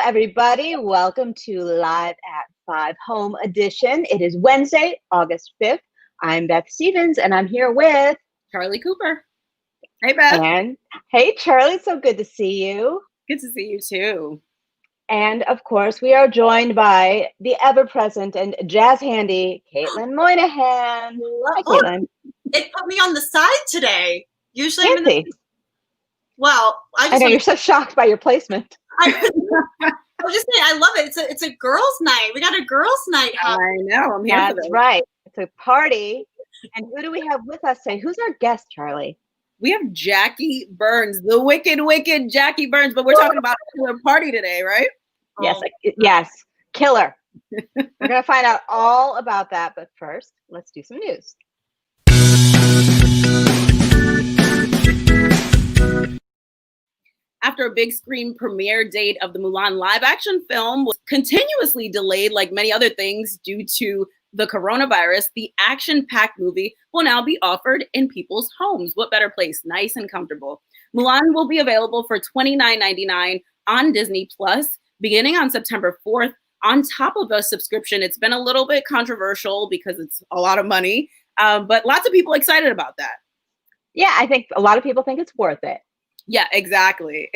everybody. Welcome to Live at 5 Home Edition. It is Wednesday, August 5th. I'm Beth Stevens, and I'm here with Charlie Cooper. Hey, Beth. And hey, Charlie. So good to see you. Good to see you, too. And, of course, we are joined by the ever-present and jazz-handy Caitlin Moynihan. Hi, Caitlin. It put me on the side today. Usually Fancy. Well, I know, you're so shocked by your placement. I was just saying, I love it. It's a girls' night. We got a girls' night happening. I know. I'm here for That's this. right. It's a party. And who do we have with us today? Who's our guest, Charlie? We have Jackie Burns, the wicked Jackie Burns. But we're talking about a killer party today, right? Yes, yes. Killer. We're going to find out all about that. But first, let's do some news. After a big screen premiere date of the Mulan live action film was continuously delayed, like many other things, due to the coronavirus, the action-packed movie will now be offered in people's homes. What better place? Nice and comfortable. Mulan will be available for $29.99 on Disney Plus beginning on September 4th. On top of a subscription, it's been a little bit controversial because it's a lot of money, but lots of people excited about that. Yeah, I think a lot of people think it's worth it. Yeah, exactly.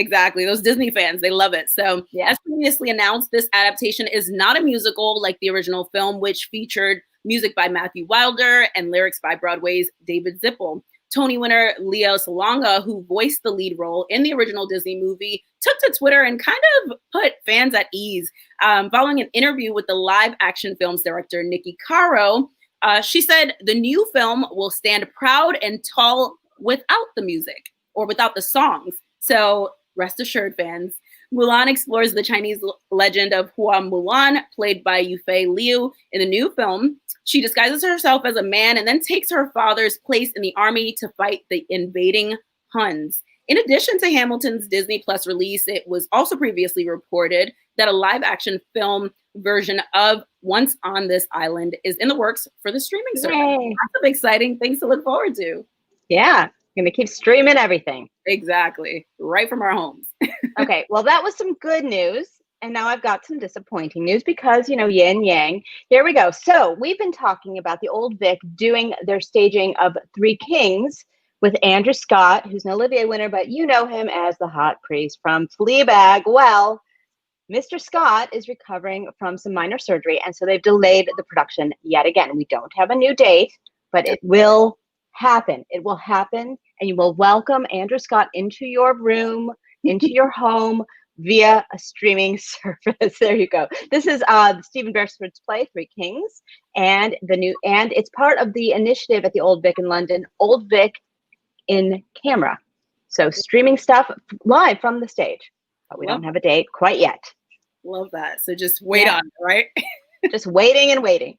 Those Disney fans, they love it. So yeah. As previously announced, this adaptation is not a musical like the original film, which featured music by Matthew Wilder and lyrics by Broadway's David Zippel. Tony winner Leo Salonga, who voiced the lead role in the original Disney movie, took to Twitter and kind of put fans at ease. Following an interview with the live action film's director, Nikki Caro, she said the new film will stand proud and tall without the music. Or without the songs. So rest assured, fans. Mulan explores the Chinese legend of Hua Mulan, played by Yufei Liu in the new film. She disguises herself as a man and then takes her father's place in the army to fight the invading Huns. In addition to Hamilton's Disney Plus release, it was also previously reported that a live-action film version of Once on This Island is in the works for the streaming service. Lots of exciting things to look forward to. Yeah. Going to keep streaming everything. Exactly. Right from our homes. Okay. Well, that was some good news. And now I've got some disappointing news because, yin yang. Here we go. So we've been talking about the Old Vic doing their staging of Three Kings with Andrew Scott, who's an Olivier winner, but you know him as the hot priest from Fleabag. Well, Mr. Scott is recovering from some minor surgery. And so they've delayed the production yet again. We don't have a new date, but it will happen. It will happen, and you will welcome Andrew Scott into your room, into your home via a streaming service. There you go. This is Stephen Beresford's play, Three Kings, and it's part of the initiative at the Old Vic in London, Old Vic in Camera. So streaming stuff live from the stage, but we don't have a date quite yet. Love that. So just wait on it, right? Just waiting and waiting.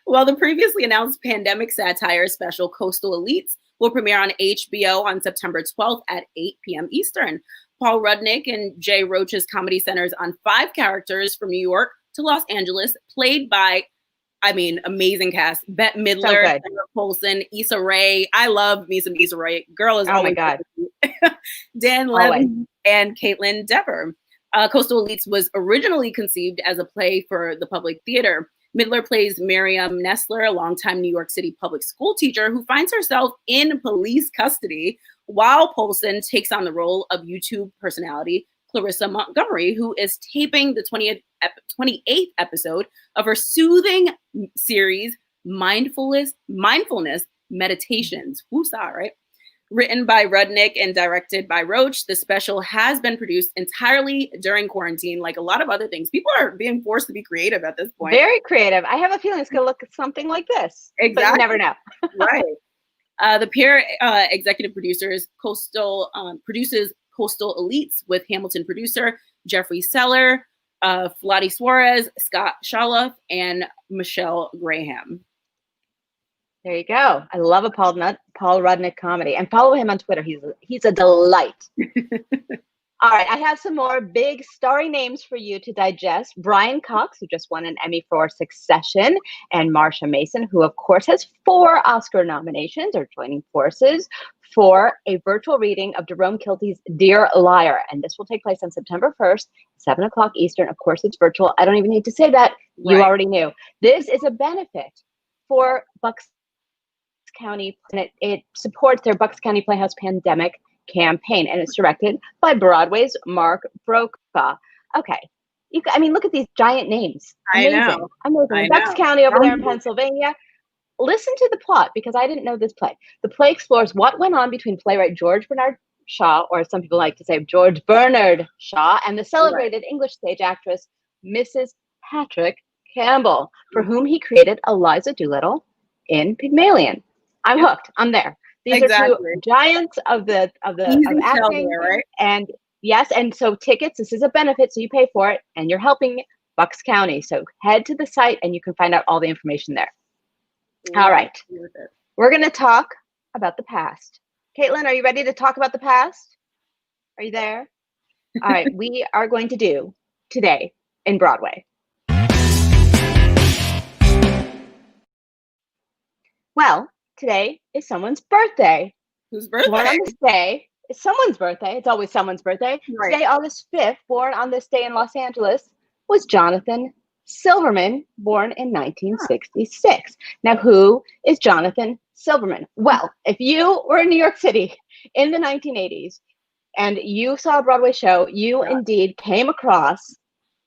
Well, the previously announced pandemic satire special Coastal Elites will premiere on HBO on September 12th at 8 p.m. Eastern. Paul Rudnick and Jay Roach's comedy centers on 5 characters from New York to Los Angeles, played by, amazing cast. Bette Midler, Sarah Paulson, Issa Rae. I love me some Issa Rae. Girl is my God. Dan Levin and Caitlin Dever. Coastal Elites was originally conceived as a play for the public theater. Midler plays Miriam Nestler, a longtime New York City public school teacher who finds herself in police custody, while Paulson takes on the role of YouTube personality Clarissa Montgomery, who is taping the 28th episode of her soothing series, Mindfulness Meditations. Woosah, right? Written by Rudnick and directed by Roach, the special has been produced entirely during quarantine, like a lot of other things. People are being forced to be creative at this point. Very creative. I have a feeling it's going to look something like this. Exactly. But you never know. Right. The pair executive producers produces Coastal Elites with Hamilton producer Jeffrey Seller, Flotty Suarez, Scott Shaloff, and Michelle Graham. There you go. I love a Paul Rudnick comedy, and follow him on Twitter. He's a delight. All right, I have some more big starry names for you to digest. Brian Cox, who just won an Emmy for Succession, and Marsha Mason, who of course has 4 Oscar nominations, are joining forces for a virtual reading of Jerome Kilty's Dear Liar. And this will take place on September 1st, 7 o'clock Eastern. Of course, it's virtual. I don't even need to say that. You already knew. This is a benefit for Bucks County, and it supports their Bucks County Playhouse Pandemic campaign, and it's directed by Broadway's Mark Brokaw. Okay. I mean, look at these giant names. Amazing. I know. Amazing. Bucks County over there in Pennsylvania. Listen to the plot, because I didn't know this play. The play explores what went on between playwright George Bernard Shaw, or some people like to say George Bernard Shaw, and the celebrated English stage actress Mrs. Patrick Campbell, for whom he created Eliza Doolittle in Pygmalion. I'm hooked. I'm there. These are 2 giants of acting, there, right? And yes, and so tickets. This is a benefit, so you pay for it, and you're helping Bucks County. So head to the site, and you can find out all the information there. All right, we're going to talk about the past. Caitlin, are you ready to talk about the past? Are you there? All right, we are going to do today in Broadway. Well, today is someone's birthday. Whose birthday? Born on this day is someone's birthday. It's always someone's birthday. Right. Today, August 5th, born on this day in Los Angeles, was Jonathan Silverman, born in 1966. Now, who is Jonathan Silverman? Well, if you were in New York City in the 1980s and you saw a Broadway show, you indeed came across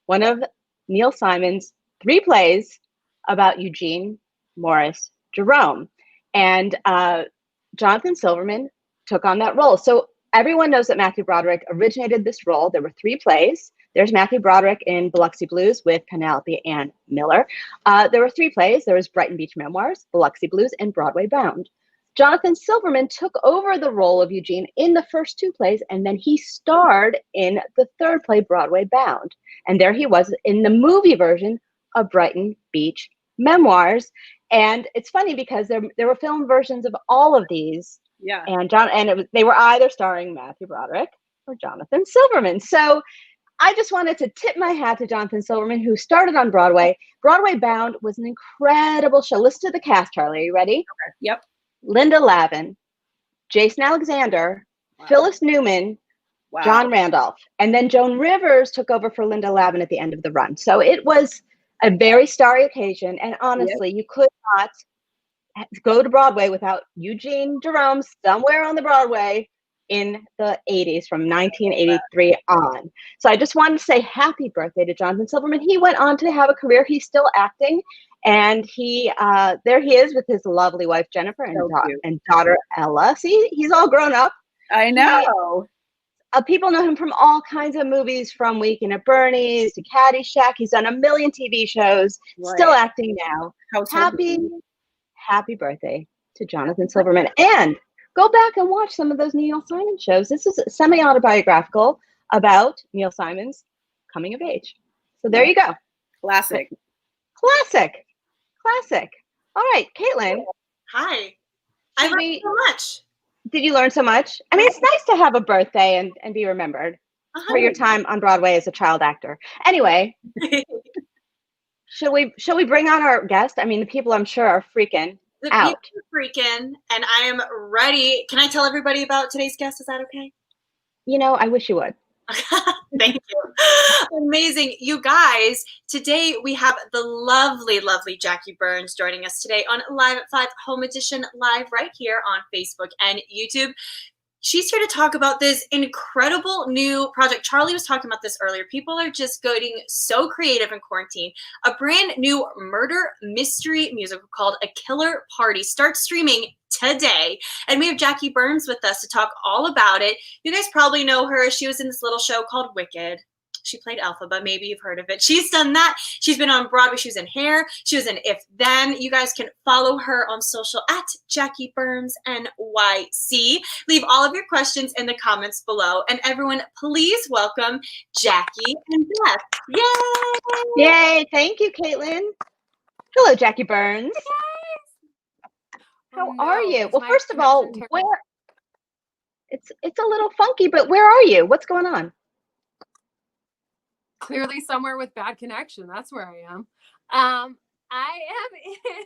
one of Neil Simon's 3 plays about Eugene Morris Jerome. And Jonathan Silverman took on that role. So everyone knows that Matthew Broderick originated this role. There were 3 plays. There's Matthew Broderick in Biloxi Blues with Penelope Ann Miller. There were 3 plays. There was Brighton Beach Memoirs, Biloxi Blues, and Broadway Bound. Jonathan Silverman took over the role of Eugene in the first 2 plays, and then he starred in the 3rd play, Broadway Bound. And there he was in the movie version of Brighton Beach Memoirs. And it's funny because there were film versions of all of these. Yeah. And they were either starring Matthew Broderick or Jonathan Silverman. So I just wanted to tip my hat to Jonathan Silverman, who started on Broadway. Broadway Bound was an incredible show. Listen to the cast, Charlie. Are you ready? Okay. Yep. Linda Lavin, Jason Alexander, Phyllis Newman, John Randolph. And then Joan Rivers took over for Linda Lavin at the end of the run. So it was a very starry occasion. And honestly, you could not go to Broadway without Eugene Jerome somewhere on the Broadway in the 80s, from 1983 on. So I just wanted to say happy birthday to Jonathan Silverman. He went on to have a career. He's still acting. And there he is with his lovely wife, Jennifer, and daughter, Ella. See, he's all grown up. I know. People know him from all kinds of movies, from Weekend at Bernie's to Caddyshack. He's done a million TV shows, still acting now. Happy birthday to Jonathan Silverman. And go back and watch some of those Neil Simon shows. This is semi-autobiographical about Neil Simon's coming of age. So there you go. Classic. All right, Caitlin. Hi. I learned so much. Did you learn so much? I mean, it's nice to have a birthday and be remembered for your time on Broadway as a child actor. Anyway, shall we bring on our guest? I mean, the people I'm sure are freaking out. People are freaking, and I am ready. Can I tell everybody about today's guest? Is that okay? I wish you would. Thank you. Amazing. You guys, today we have the lovely, lovely Jackie Burns joining us today on Live at 5 Home Edition, live right here on Facebook and YouTube. She's here to talk about this incredible new project. Charlie was talking about this earlier. People are just getting so creative in quarantine. A brand new murder mystery musical called A Killer Party starts streaming today. And we have Jackie Burns with us to talk all about it. You guys probably know her. She was in this little show called Wicked. She played Elphaba. Maybe you've heard of it. She's done that. She's been on Broadway. She was in Hair. She was in If Then. You guys can follow her on social at Jackie Burns NYC. Leave all of your questions in the comments below. And everyone, please welcome Jackie and Beth. Yay! Yay! Thank you, Caitlin. Hello, Jackie Burns. How are you? Well, first of all, it's a little funky, but where are you? What's going on? Clearly somewhere with bad connection. That's where I am. I am in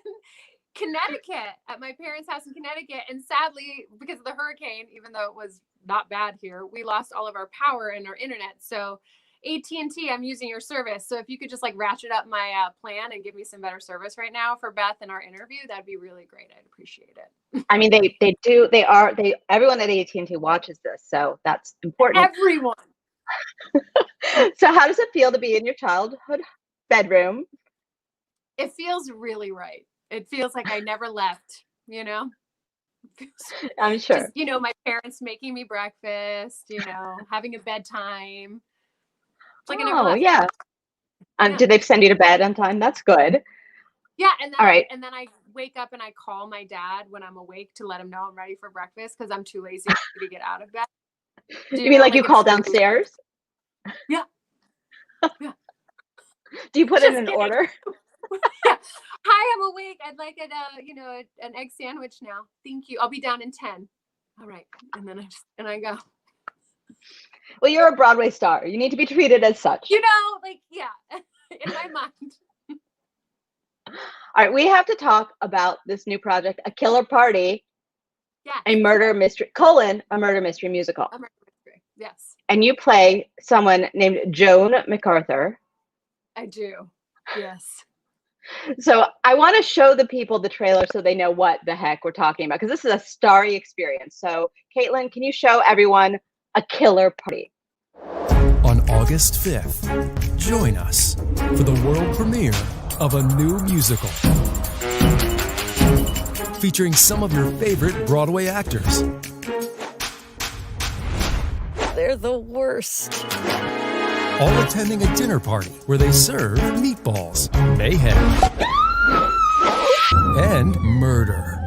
Connecticut, at my parents' house in Connecticut. And sadly, because of the hurricane, even though it was not bad here, we lost all of our power and our internet. So AT&T, I'm using your service. So if you could just like ratchet up my plan and give me some better service right now for Beth and our interview, that'd be really great. I'd appreciate it. I mean, everyone at AT&T watches this, so that's important. Everyone. So how does it feel to be in your childhood bedroom? It feels really right. It feels like I never left, you know? I'm sure. Just, you know, my parents making me breakfast, you know, having a bedtime. It's like I never left. Yeah. Yeah. Did they send you to bed on time? That's good. Yeah, and then All right. and then I wake up and I call my dad when I'm awake to let him know I'm ready for breakfast because I'm too lazy to get out of bed. You mean like you call downstairs? Yeah. Yeah. Do you put Just in an kidding. order? Yeah. Hi, I'm awake. I'd like an egg sandwich now. Thank you. I'll be down in 10. All right. And then I go. Well, you're a Broadway star. You need to be treated as such. You know, like, yeah, in my mind. All right, we have to talk about this new project, A Killer Party, Yes. a murder mystery, a murder mystery musical. A murder mystery. Yes. And you play someone named Joan MacArthur. I do. Yes. So I want to show the people the trailer so they know what the heck we're talking about, because this is a starry experience. So, Caitlin, can you show everyone A Killer Party? On August 5th, join us for the world premiere of a new musical featuring some of your favorite Broadway actors. They're the worst. All attending a dinner party where they serve meatballs, mayhem, and murder.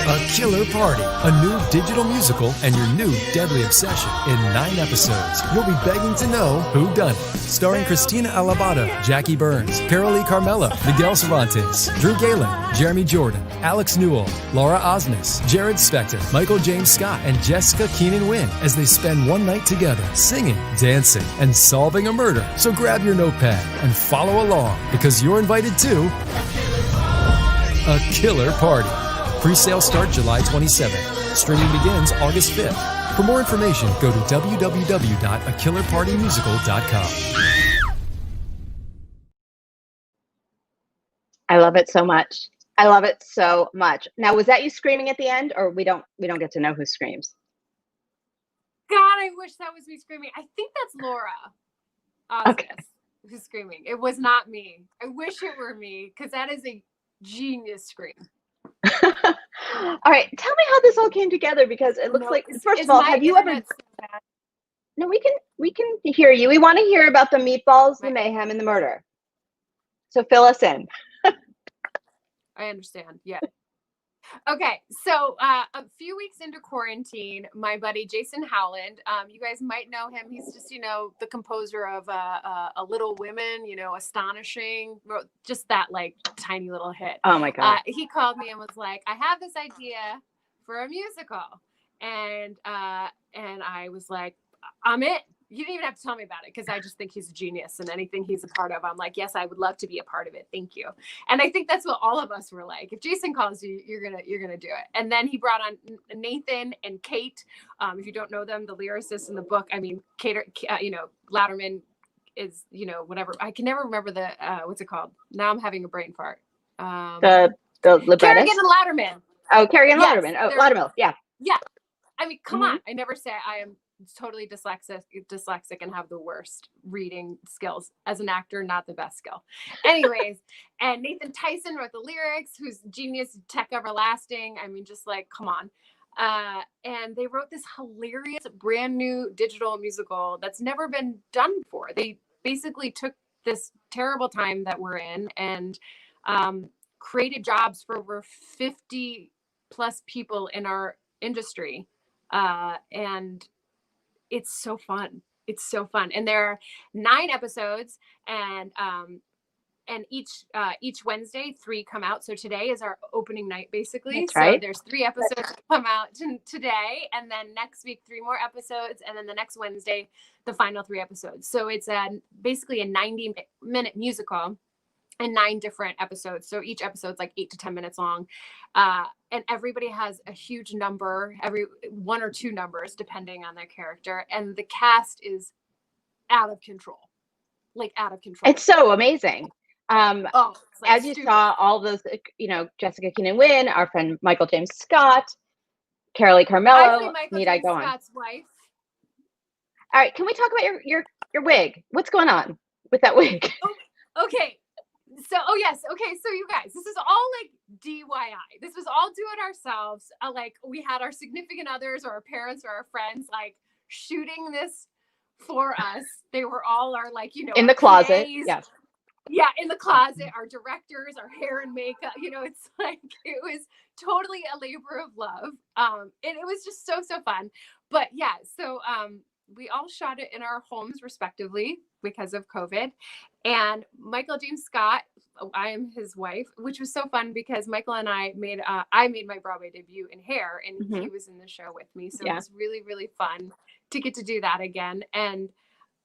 A Killer Party, a new digital musical and your new deadly obsession in 9 episodes. You'll be begging to know who done it. Starring Christina Alabada, Jackie Burns, Carolee Carmela, Miguel Cervantes, Drew Galen, Jeremy Jordan, Alex Newell, Laura Osnes, Jared Spector, Michael James Scott, and Jessica Keenan-Wynn as they spend one night together singing, dancing, and solving a murder. So grab your notepad and follow along because you're invited to A Killer Party. Pre-sale start July 27th. Streaming begins August 5th. For more information, go to www.akillerpartymusical.com. I love it so much. I love it so much. Now, was that you screaming at the end, or we don't get to know who screams? God, I wish that was me screaming. I think that's Laura Osnes, Okay. who's screaming. It was not me. I wish it were me because that is a genius scream. All right, tell me how this all came together, because it looks like, first of all, have you ever? No, we can hear you. We want to hear about the meatballs, the mayhem, and the murder. So fill us in. I understand. Yeah. Okay, so a few weeks into quarantine, my buddy Jason Howland, you guys might know him. He's just, the composer of A Little Women, Astonishing, just that like tiny little hit. Oh my God. He called me and was like, I have this idea for a musical. And I was like, I'm in. You didn't even have to tell me about it because I just think he's a genius, and anything he's a part of, I'm like, yes, I would love to be a part of it. Thank you. And I think that's what all of us were like. If Jason calls you, you're gonna do it. And then he brought on Nathan and Kate. If you don't know them, the lyricists in the book. I mean, Kate, Louderman is, whatever. I can never remember the what's it called. Now I'm having a brain fart. The librettist. Kerrigan and Louderman. Oh, Kerrigan Yes, Louderman. Oh, Loudermill. Yeah. Yeah. I mean, come on. I never say I am totally dyslexic and have the worst reading skills as an actor, not the best skill. Anyways, and Nathan Tyson wrote the lyrics, who's genius, tech everlasting. I mean, just like, come on. And they wrote this hilarious brand new digital musical that's never been done before. They basically took this terrible time that we're in and created jobs for over 50 plus people in our industry. And it's so fun. It's so fun. And there are 9 episodes, and each Wednesday 3 come out. So today is our opening night, basically. That's right. So there's 3 episodes that come out today, and then next week 3 more episodes, and then the next Wednesday the final 3 episodes. So it's basically a 90-minute musical and 9 different episodes. So each episode's like 8 to 10 minutes long. And everybody has a huge number, every 1 or 2 numbers, depending on their character. And the cast is out of control, like out of control. It's so amazing. It's like As you saw, all those, Jessica Keenan-Wynn, our friend Michael James Scott, Carolee I Carmello. play Michael Need I James go on? Scott's wife. All right, can we talk about your wig? What's going on with that wig? Okay. So, so you guys, this is all like DIY. This was all do it ourselves. Like we had our significant others or our parents or our friends like shooting this for us. They were all our in the closet. PAs. Yes. Yeah, in the closet, our directors, our hair and makeup, it's like, it was totally a labor of love. And it was just so fun. But yeah, so we all shot it in our homes respectively because of COVID. And Michael James Scott, I am his wife, which was so fun because Michael and I made my Broadway debut in Hair, and he was in the show with me. So it was really, really fun to get to do that again. And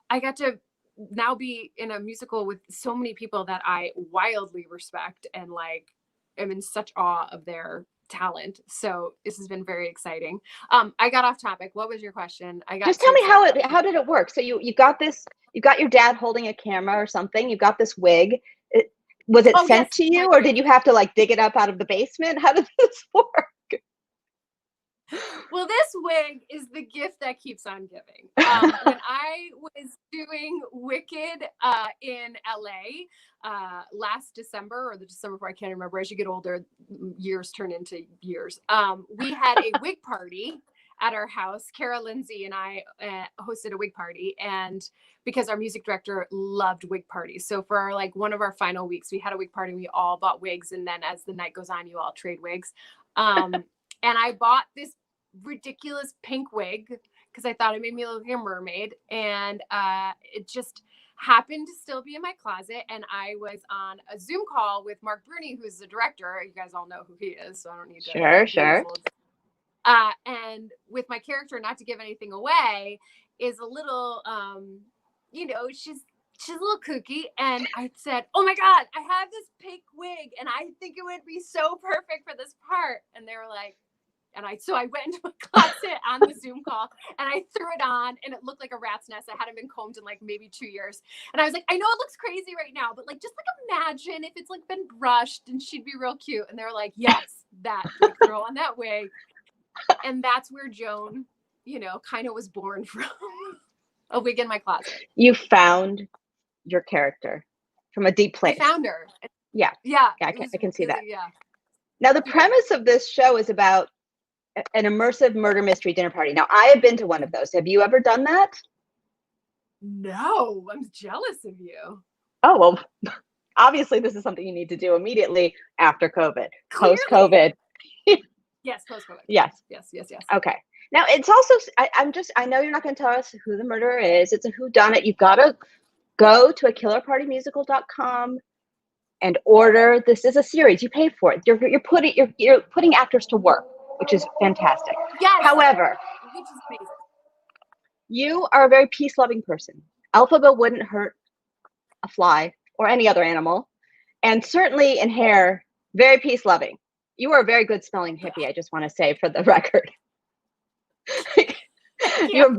I got to now be in a musical with so many people that I wildly respect and am in such awe of their talent. So this has been very exciting. I got off topic. What was your question? Just tell me how did it work? So you got your dad holding a camera or something. You got this wig. Was it sent to you, or did you have to dig it up out of the basement? How did this work? Well, this wig is the gift that keeps on giving. When I was doing Wicked in LA last December, or the December before, I can't remember. As you get older, years turn into years. We had a wig party at our house. Kara Lindsay and I hosted a wig party, and because our music director loved wig parties. So for one of our final weeks, we had a wig party. We all bought wigs, and then as the night goes on, you all trade wigs. And I bought this ridiculous pink wig because I thought it made me look like a mermaid, and it just happened to still be in my closet. And I was on a Zoom call with Mark Bruni, who's the director. You guys all know who he is, so I don't need to. Sure. And with my character, not to give anything away, is a little, she's a little kooky. And I said, "Oh my God, I have this pink wig, and I think it would be so perfect for this part." And they were like, so I went into my closet on the Zoom call, and I threw it on, and it looked like a rat's nest. It hadn't been combed in maybe 2 years. And I was like, "I know it looks crazy right now, but just imagine if it's been brushed, and she'd be real cute." And they were like, "Yes, that, throw on that wig." And that's where Joan, kind of was born from. A wig in my closet. You found your character from a deep place. I found her. Yeah. I can see that. Yeah. Now, the premise of this show is about an immersive murder mystery dinner party. Now, I have been to one of those. Have you ever done that? No, I'm jealous of you. Oh, well, obviously this is something you need to do immediately after COVID. Clearly. Post-COVID. Yes, post-COVID. Yes. Okay. Now, it's also, I know you're not going to tell us who the murderer is. It's a whodunit. You've got to go to akillerpartymusical.com and order. This is a series. You pay for it. You're putting actors to work, which is fantastic. Yes. However, which is amazing. You are a very peace-loving person. Elphaba wouldn't hurt a fly or any other animal. And certainly in Hair, very peace-loving. You are a very good smelling hippie, I just want to say for the record. You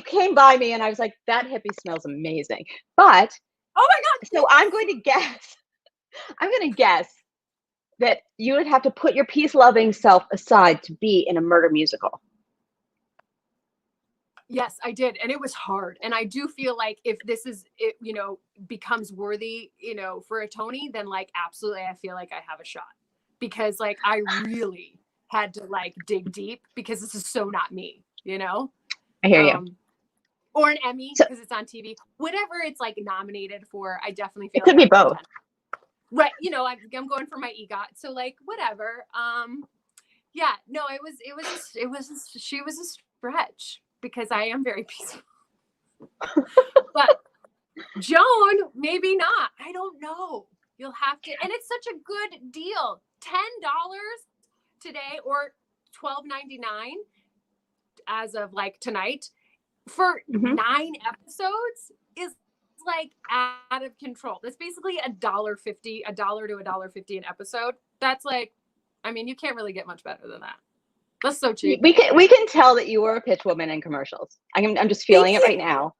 came by me and I was like, that hippie smells amazing. But oh my God. So I'm going to guess that you would have to put your peace-loving self aside to be in a murder musical. Yes, I did. And it was hard. And I do feel like if this becomes worthy, for a Tony, then absolutely I feel like I have a shot. Because I really had to dig deep because this is so not me, I hear you. Or an Emmy because it's on TV. Whatever it's nominated for, I definitely feel it could be both. Right. I'm going for my EGOT. So whatever. Yeah, no, she was a stretch because I am very peaceful. But Joan, maybe not. I don't know. You'll have to, and it's such a good deal. $10 today or $12.99 as of like tonight for 9 episodes is like out of control. That's basically $1.50 to $1.50 an episode. That's like, I mean, you can't really get much better than that. That's so cheap. We can tell that you were a pitch woman in commercials. I'm just feeling it right now.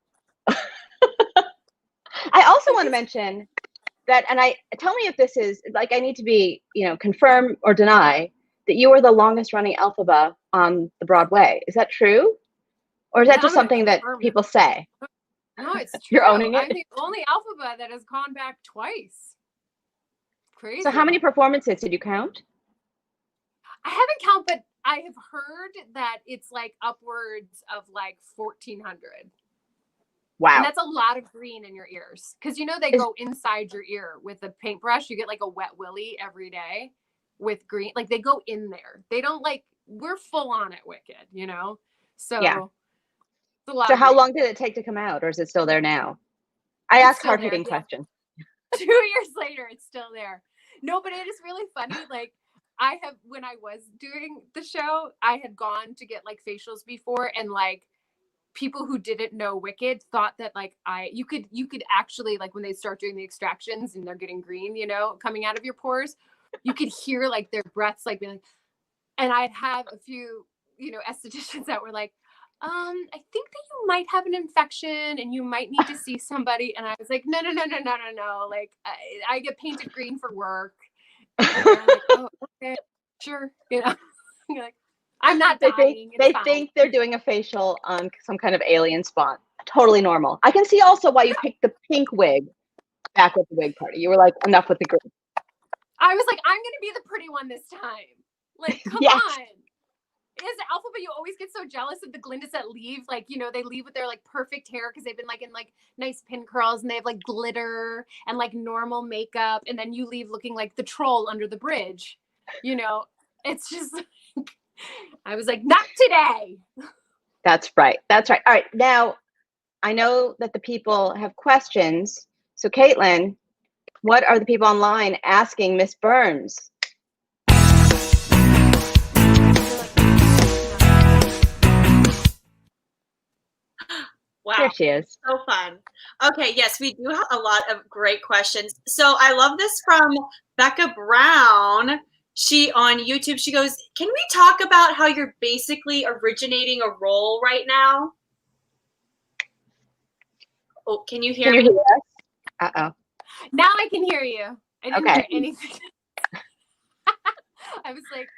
I also want to mention that, and tell me if this is like, I need to be, confirm or deny that you were the longest running Elphaba on the Broadway. Is that true? Or is that just something that people say? No, it's true. You're owning it? I'm the only Elphaba that has gone back twice. Crazy. So how many performances did you count? I haven't counted, but I have heard that it's like upwards of like 1,400. Wow. And that's a lot of green in your ears. Because they go inside your ear with a paintbrush. You get like a wet willy every day with green. Like they go in there. They don't we're full on at Wicked, So yeah. It's a lot so of how green. long did it take to come out, or is it still there now? I ask hard-hitting questions. 2 years later, it's still there. No, but it is really funny. Like when I was doing the show, I had gone to get like facials before, and like people who didn't know Wicked thought that like you could actually, like when they start doing the extractions and they're getting green, coming out of your pores, you could hear like their breaths like being like, and I'd have a few, estheticians that were like, I think that you might have an infection and you might need to see somebody. And I was like, no. Like I get painted green for work. And they're like, oh, okay, sure. You're like, I'm not dying. They think they're doing a facial on some kind of alien spawn. Totally normal. I can see also why you picked the pink wig back with the wig party. You were like, enough with the green. I was like, I'm going to be the pretty one this time. Like, come Yes. on. Is Elphaba, you always get so jealous of the Glindas that leave. Like, they leave with their like perfect hair because they've been like in like nice pin curls and they have like glitter and like normal makeup. And then you leave looking like the troll under the bridge. It's just like, I was like, not today. That's right. All right. Now, I know that the people have questions. So, Caitlin, what are the people online asking Miss Burns? Wow. There she is. So fun. Okay, yes, we do have a lot of great questions. So I love this from Becca Brown. She on YouTube, she goes, can we talk about how you're basically originating a role right now? Oh, can you hear me? us? Uh-oh. Now I can hear you. I didn't hear anything. I was like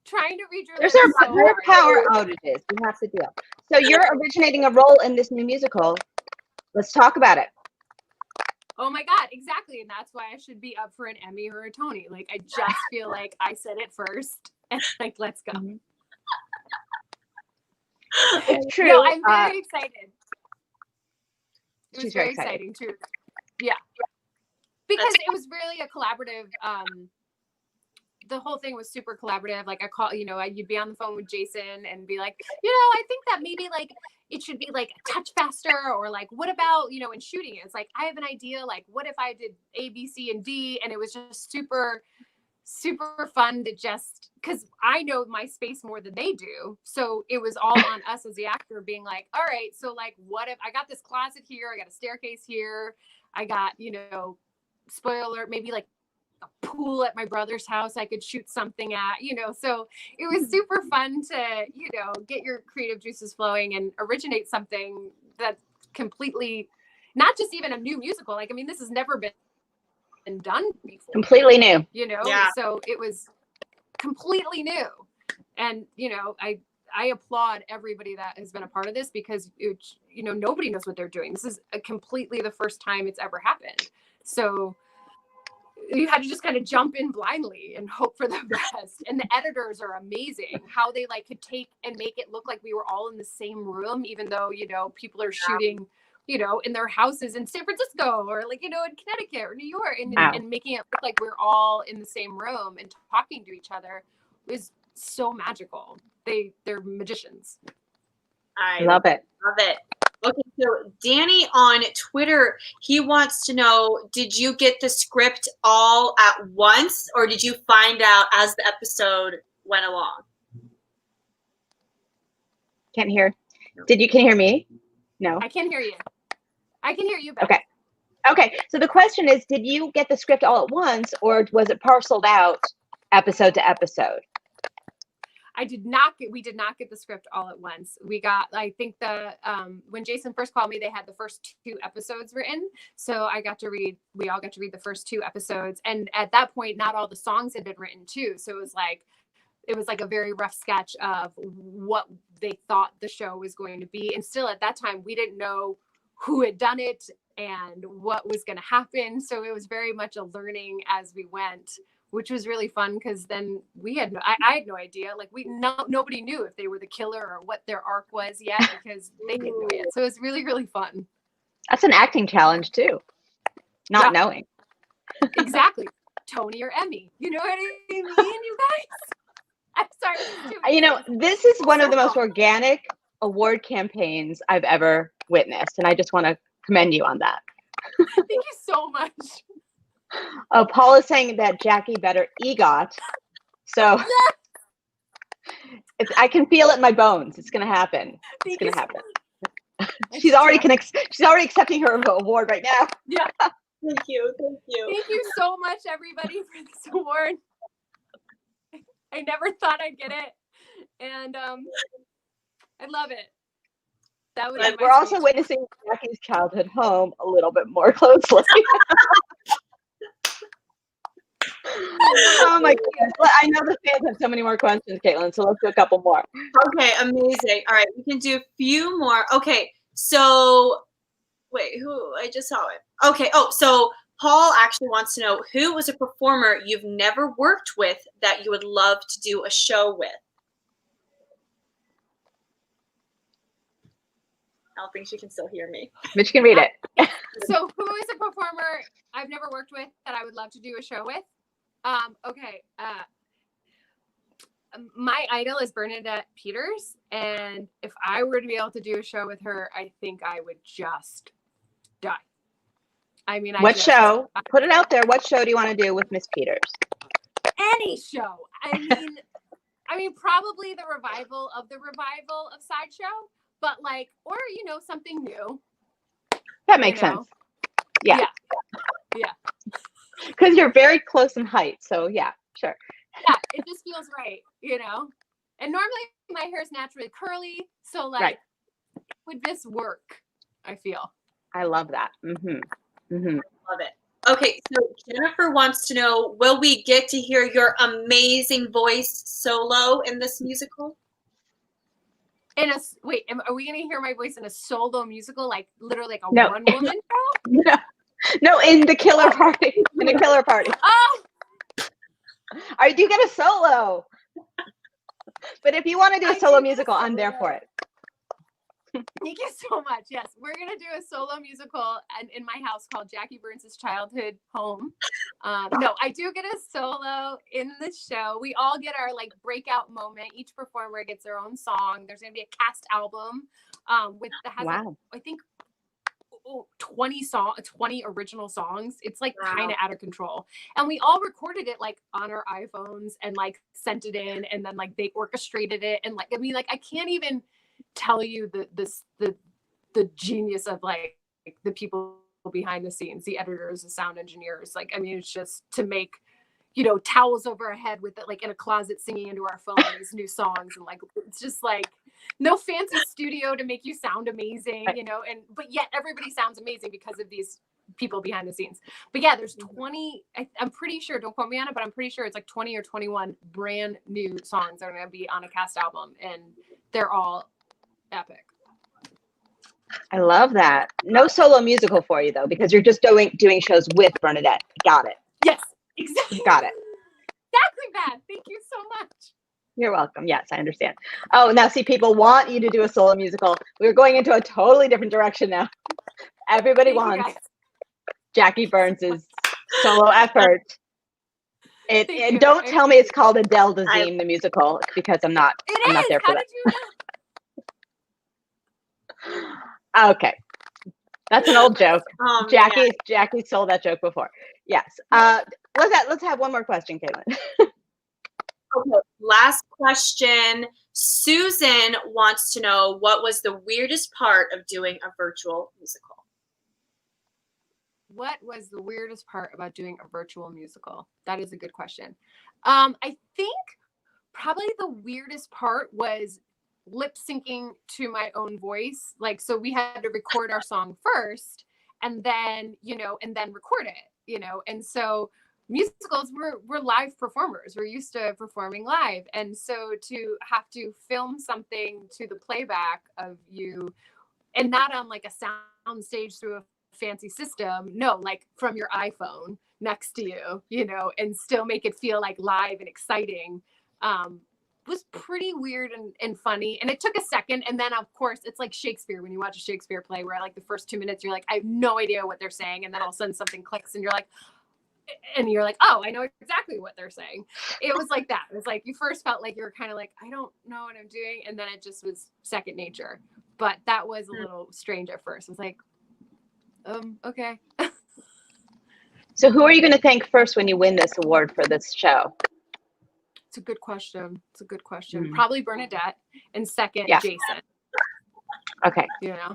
trying to read your There's lips our so hard. power outages. We have to deal. So you're originating a role in this new musical. Let's talk about it. Oh my God, exactly. And that's why I should be up for an Emmy or a Tony. Like, I just feel like I said it first. And like, let's go. It's true. No, I'm very excited. It was She's very very excited. exciting too. Yeah. Because it was really a collaborative, the whole thing was super collaborative. Like you'd be on the phone with Jason and be like, I think that maybe like it should be like a touch faster, or like, what about, in shooting it? It's like, I have an idea. Like, what if I did A, B, C, and D? And it was just super, super fun to just, cause I know my space more than they do. So it was all on us as the actor being like, all right, so like, what if I got this closet here? I got a staircase here. I got, spoiler alert, maybe like a pool at my brother's house I could shoot something at, so it was super fun to, get your creative juices flowing and originate something that's completely not just even a new musical. Like, I mean, this has never been done before. Completely new. Yeah. So it was completely new. And, I applaud everybody that has been a part of this, because nobody knows what they're doing. This is completely the first time it's ever happened. So you had to just kind of jump in blindly and hope for the best. And the editors are amazing, how they like could take and make it look like we were all in the same room, even though, people are shooting, in their houses in San Francisco or like, in Connecticut or New York, and making it look like we're all in the same room and talking to each other is so magical. They're magicians. I love it. Love it. Okay, so Danny on Twitter, he wants to know, did you get the script all at once, or did you find out as the episode went along? Can't hear. Can you hear me? No. I can hear you. I can hear you better. Okay. Okay. So the question is, did you get the script all at once, or was it parceled out episode to episode? We did not get the script all at once. We got, I think when Jason first called me, they had the first 2 episodes written. So we all got to read the first 2 episodes. And at that point, not all the songs had been written too. So it was like a very rough sketch of what they thought the show was going to be. And still at that time, we didn't know who had done it and what was going to happen. So it was very much a learning as we went, which was really fun because then I had no idea. Like nobody knew if they were the killer or what their arc was yet because they didn't know yet. So it was really, really fun. That's an acting challenge too. Not knowing. Exactly. Tony or Emmy. You know what I mean, you guys? I'm sorry. You know, this is one of the most organic award campaigns I've ever witnessed. And I just want to commend you on that. Thank you so much. Paul is saying that Jackie better EGOT. So I can feel it in my bones. It's going to happen. It's going to happen. She's already accepting her award right now. Yeah. Thank you. Thank you so much, everybody, for this award. I never thought I'd get it. And I love it. We're also witnessing Jackie's childhood home a little bit more closely. Oh my goodness. I know the fans have so many more questions, Caitlin, so let's do a couple more. Okay, amazing. All right, we can do a few more. Okay, so wait, I just saw it. Okay, so Paul actually wants to know, who was a performer you've never worked with that you would love to do a show with? I don't think she can still hear me. But you can read it. So who is a performer I've never worked with that I would love to do a show with? Okay. My idol is Bernadette Peters. And if I were to be able to do a show with her, I think I would just die. I mean, what show? Put it out there. What show do you want to do with Miss Peters? Any show. I mean, probably the revival of Sideshow, but or something new. That makes sense. Yeah. Because you're very close in height, so yeah, sure. Yeah, it just feels right, And normally my hair is naturally curly, so right. Would this work? I feel. I love that. Mm-hmm. Mm-hmm. Love it. Okay, so Jennifer wants to know, will we get to hear your amazing voice solo in this musical? Are we going to hear my voice in a solo musical, literally a one-woman show? No, in the Killer Party. In a Killer Party. Oh! I do get a solo. But if you want to do a solo musical, I'm there for it. Thank you so much. Yes, we're going to do a solo musical in my house called Jackie Burns' Childhood Home. No, I do get a solo in the show. We all get our breakout moment. Each performer gets their own song. There's going to be a cast album I think 20 original songs. It's kind of out of control. And we all recorded it on our iPhones and sent it in, and then they orchestrated it. And I can't even tell you the genius of the people behind the scenes, the editors, the sound engineers. It's just to make towels over our head with it in a closet singing into our phone these new songs, and it's just no fancy studio to make you sound amazing, but yet everybody sounds amazing because of these people behind the scenes. But yeah, there's 20, I'm pretty sure, don't quote me on it, but I'm pretty sure it's 20 or 21 brand new songs that are going to be on a cast album, and they're all epic. I love that. No solo musical for you though, because you're just doing shows with Bernadette. Got it. Yes, exactly. Got it. Exactly that. Thank you so much. You're welcome. Yes, I understand. Oh, now see, people want you to do a solo musical. We're going into a totally different direction now. Everybody wants Jackie Burns' solo effort. And don't tell me it's called Adele Dazeem, the musical, because I'm not there for that. Okay. That's an old joke. Oh, Jackie sold that joke before. Yes. Let's have one more question, Caitlin. Okay, last question. Susan wants to know, what was the weirdest part of doing a virtual musical? What was the weirdest part about doing a virtual musical? That is a good question. I think probably the weirdest part was lip syncing to my own voice. Like, so we had to record our song first and then, and then record it, and so musicals, we're live performers. We're used to performing live. And so to have to film something to the playback of you, and not on like a sound stage through a fancy system, no, like from your iPhone next to you, and still make it feel like live and exciting, was pretty weird and funny. And it took a second. And then of course it's like Shakespeare, when you watch a Shakespeare play where like the first 2 minutes, you're like, I have no idea what they're saying. And then all of a sudden something clicks and you're like, oh, I know exactly what they're saying. It was like that. It was like, you first felt like you were kind of like, I don't know what I'm doing. And then it just was second nature. But that was a little strange at first. I was like, okay. So who are you going to thank first when you win this award for this show? It's a good question. Mm-hmm. Probably Bernadette, and second, Jason. Okay.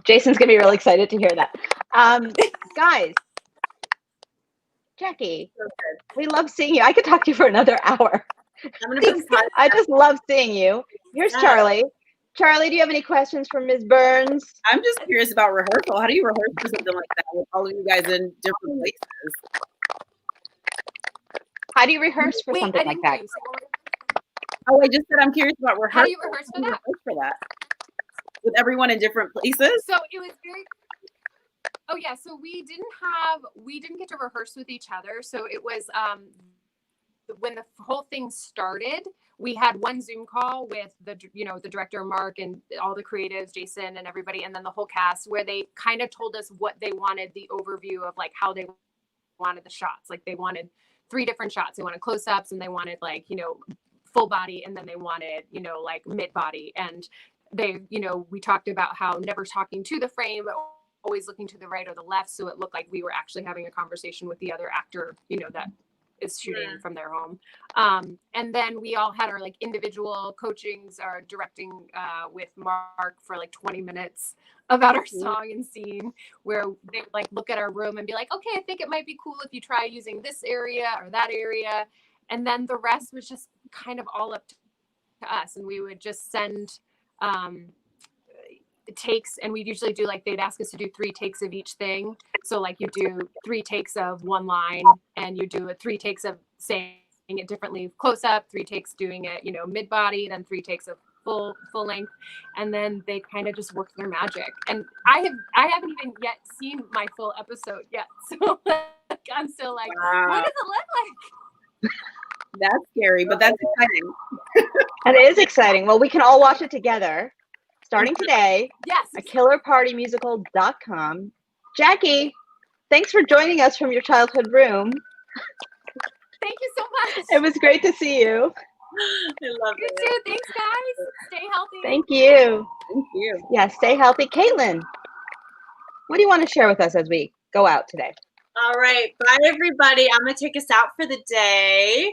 Jason's going to be really excited to hear that. Guys, Jackie, we love seeing you. I could talk to you for another hour. I just love seeing you. Here's Charlie. Charlie, do you have any questions for Ms. Burns? I'm just curious about rehearsal. How do you rehearse for something like that with all of you guys in different places? How do you rehearse for something like that? Oh, I just said I'm curious about rehearsal. How do you rehearse for that? With everyone in different places? So it was very... Oh yeah, so we didn't get to rehearse with each other. So it was when the whole thing started, we had one Zoom call with the director Mark and all the creatives, Jason and everybody, and then the whole cast, where they kind of told us what they wanted, the overview of like how they wanted the shots. Like they wanted 3 different shots. They wanted close-ups, and they wanted like, full body, and then they wanted, like mid body. And they, we talked about how never talking to the frame, but always looking to the right or the left, so it looked like we were actually having a conversation with the other actor, that is shooting from their home. And then we all had our like individual coachings, our directing with Mark for like 20 minutes about our song and scene, where they would like look at our room and be like, okay, I think it might be cool if you try using this area or that area. And then the rest was just kind of all up to us. And we would just send takes, and we'd usually do like, they'd ask us to do 3 takes of each thing. So like you do 3 takes of one line, and you do 3 takes of saying it differently, close up, 3 takes doing it, mid body, then 3 takes of full length. And then they kind of just worked their magic. And I haven't even yet seen my full episode yet. So like, I'm still like, what does it look like? That's scary, but that's exciting. And it is exciting. Well, we can all watch it together starting today. Yes. At killerpartymusical.com. Jackie, thanks for joining us from your childhood room. Thank you so much. It was great to see you. I love it. You too. Thanks, guys. Stay healthy. Thank you. Thank you. Yeah, stay healthy. Caitlin, what do you want to share with us as we go out today? All right. Bye, everybody. I'm going to take us out for the day.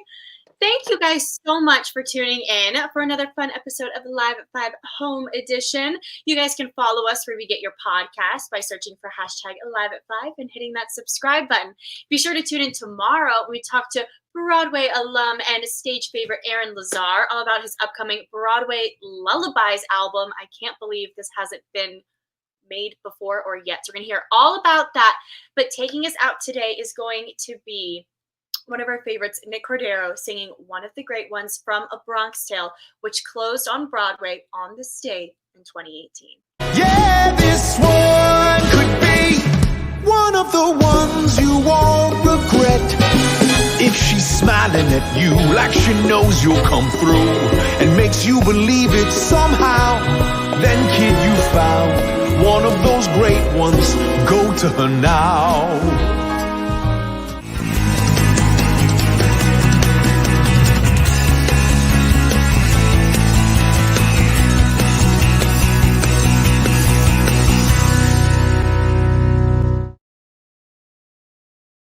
Thank you guys so much for tuning in for another fun episode of Live at 5 Home Edition. You guys can follow us where we get your podcast by searching for hashtag Live at 5 and hitting that subscribe button. Be sure to tune in tomorrow when we talk to Broadway alum and stage favorite Aaron Lazar all about his upcoming Broadway Lullabies album. I can't believe this hasn't been made before or yet. So we're going to hear all about that. But taking us out today is going to be one of our favorites, Nick Cordero, singing one of the great ones from A Bronx Tale, which closed on Broadway on this day in 2018. Yeah, this one could be one of the ones you won't regret. If she's smiling at you like she knows you'll come through and makes you believe it somehow, then kid, you found one of those great ones. Go to her now.